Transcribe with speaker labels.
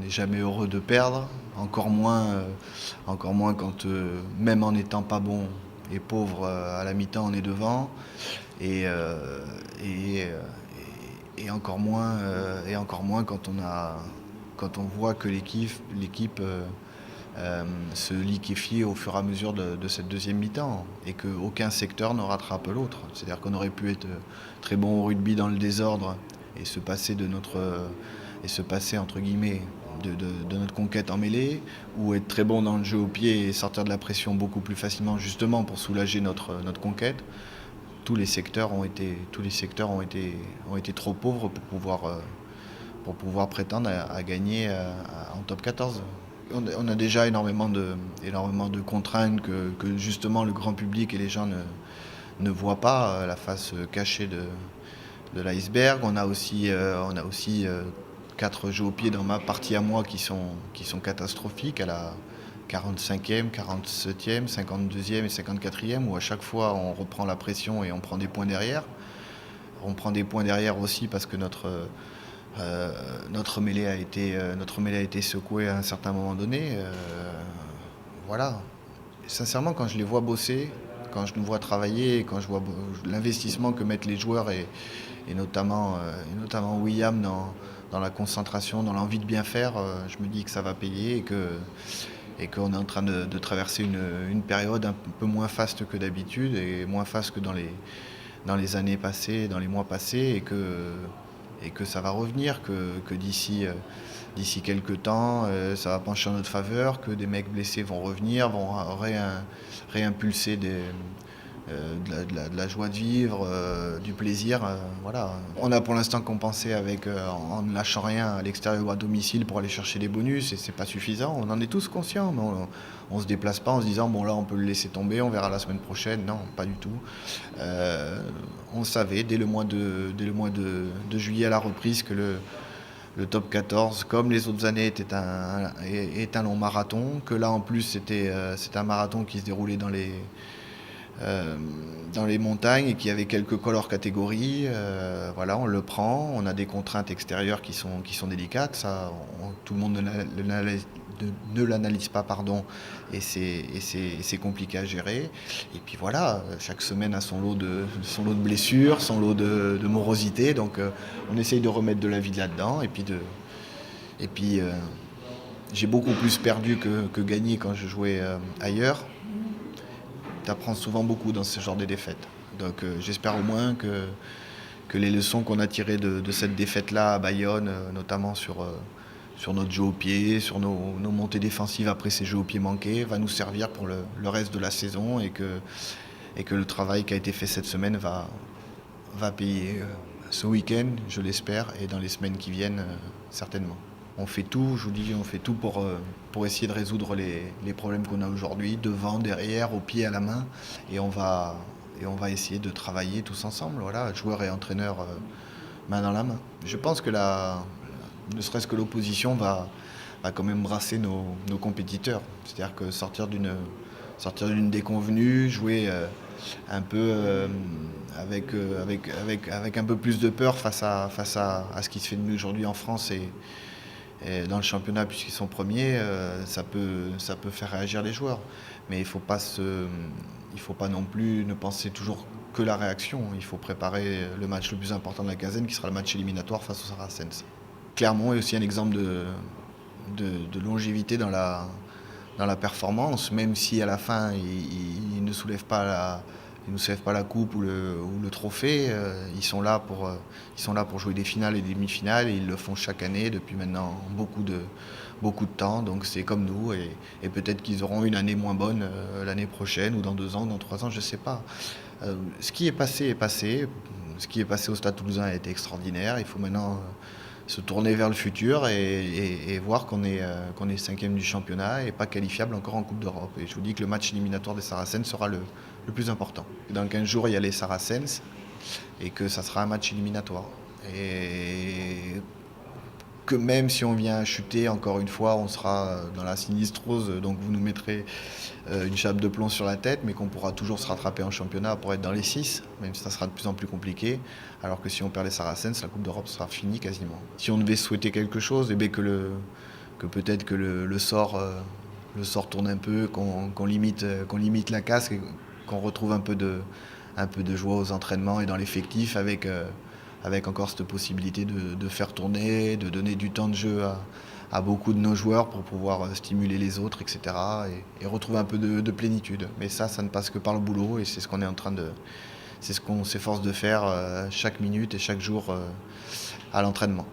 Speaker 1: n'est jamais heureux de perdre, encore moins quand, même en n'étant pas bon et pauvre, à la mi-temps, on est devant. Et, euh, et, euh, et encore moins quand on voit que l'équipe se liquéfie au fur et à mesure de cette deuxième mi-temps et qu'aucun secteur ne rattrape l'autre. C'est-à-dire qu'on aurait pu être très bon au rugby dans le désordre et se passer entre guillemets de notre conquête en mêlée, ou être très bon dans le jeu au pied et sortir de la pression beaucoup plus facilement justement pour soulager notre conquête. Tous les secteurs ont été trop pauvres pour pouvoir prétendre à gagner en top 14. On a déjà énormément de contraintes que justement le grand public et les gens ne voient pas, la face cachée de l'iceberg. On a aussi 4 jeux au pied dans ma partie à moi qui sont catastrophiques à la 45e, 47e, 52e et 54e, où à chaque fois on reprend la pression et on prend des points derrière. On prend des points derrière aussi parce que notre mêlée a été secouée à un certain moment donné. Voilà. Sincèrement, quand je les vois bosser, quand je nous vois travailler, quand je vois l'investissement que mettent les joueurs et notamment William dans la concentration, dans l'envie de bien faire, je me dis que ça va payer et qu'on est en train de traverser une période un peu moins faste que d'habitude et moins faste que dans les années passées, dans les mois passés, et que ça va revenir, que d'ici quelques temps, ça va pencher en notre faveur, que des mecs blessés vont revenir, vont réimpulser de la joie de vivre, du plaisir. Voilà. On a pour l'instant compensé en ne lâchant rien à l'extérieur ou à domicile pour aller chercher des bonus, et c'est pas suffisant. On en est tous conscients, mais on se déplace pas en se disant bon là on peut le laisser tomber, on verra la semaine prochaine. Non, pas du tout. On savait dès le mois de juillet à la reprise que le top 14, comme les autres années, est un long marathon, que là en plus c'est un marathon qui se déroulait dans les montagnes et qui avait quelques cols hors catégorie. Voilà, on le prend. On a des contraintes extérieures qui sont délicates. Ça, tout le monde ne l'analyse pas, pardon, et c'est compliqué à gérer. Et puis voilà, chaque semaine a son lot de blessures, son lot de morosité. Donc on essaye de remettre de la vie là-dedans. Et puis j'ai beaucoup plus perdu que gagné quand je jouais ailleurs. Tu apprends souvent beaucoup dans ce genre de défaites. Donc j'espère au moins que les leçons qu'on a tirées de cette défaite-là à Bayonne, notamment sur notre jeu au pied, sur nos montées défensives après ces jeux au pied manqués, va nous servir pour le reste de la saison, et que le travail qui a été fait cette semaine va payer ce week-end, je l'espère, et dans les semaines qui viennent, certainement. On fait tout, je vous dis, on fait tout pour essayer de résoudre les problèmes qu'on a aujourd'hui, devant, derrière, au pied, à la main. Et on va essayer de travailler tous ensemble, voilà, joueurs et entraîneurs, main dans la main. Je pense que ne serait-ce que l'opposition va quand même brasser nos compétiteurs. C'est-à-dire que sortir d'une déconvenue, jouer un peu avec un peu plus de peur face à ce qui se fait de mieux aujourd'hui en France et dans le championnat, puisqu'ils sont premiers, ça peut faire réagir les joueurs. Mais il faut pas non plus ne penser toujours que la réaction. Il faut préparer le match le plus important de la quinzaine, qui sera le match éliminatoire face aux Saracens. Clermont est aussi un exemple de longévité dans la performance, même si à la fin ils ne soulèvent pas la coupe ou le trophée. Ils sont là pour jouer des finales et des demi-finales, et ils le font chaque année depuis maintenant beaucoup de temps. Donc c'est comme nous, et peut-être qu'ils auront une année moins bonne l'année prochaine, ou dans 2 ans, dans 3 ans, je ne sais pas. Ce qui est passé est passé. Ce qui est passé au Stade Toulousain a été extraordinaire. Il faut maintenant se tourner vers le futur et voir qu'on est cinquième du championnat et pas qualifiable encore en Coupe d'Europe. Et je vous dis que le match éliminatoire des Saracens sera le plus important. Dans 15 jours, il y a les Saracens, et que ça sera un match éliminatoire. Et que même si on vient à chuter, encore une fois, on sera dans la sinistrose, donc vous nous mettrez une chape de plomb sur la tête, mais qu'on pourra toujours se rattraper en championnat pour être dans les 6, même si ça sera de plus en plus compliqué. Alors que si on perd les Saracens, la Coupe d'Europe sera finie quasiment. Si on devait souhaiter quelque chose, eh bien que peut-être que le sort tourne un peu, qu'on limite la casse et qu'on retrouve un peu de joie aux entraînements et dans l'effectif avec encore cette possibilité de faire tourner, de donner du temps de jeu à beaucoup de nos joueurs pour pouvoir stimuler les autres, etc. Et retrouver un peu de plénitude. Mais ça ne passe que par le boulot et c'est ce qu'on est en train c'est ce qu'on s'efforce de faire chaque minute et chaque jour à l'entraînement.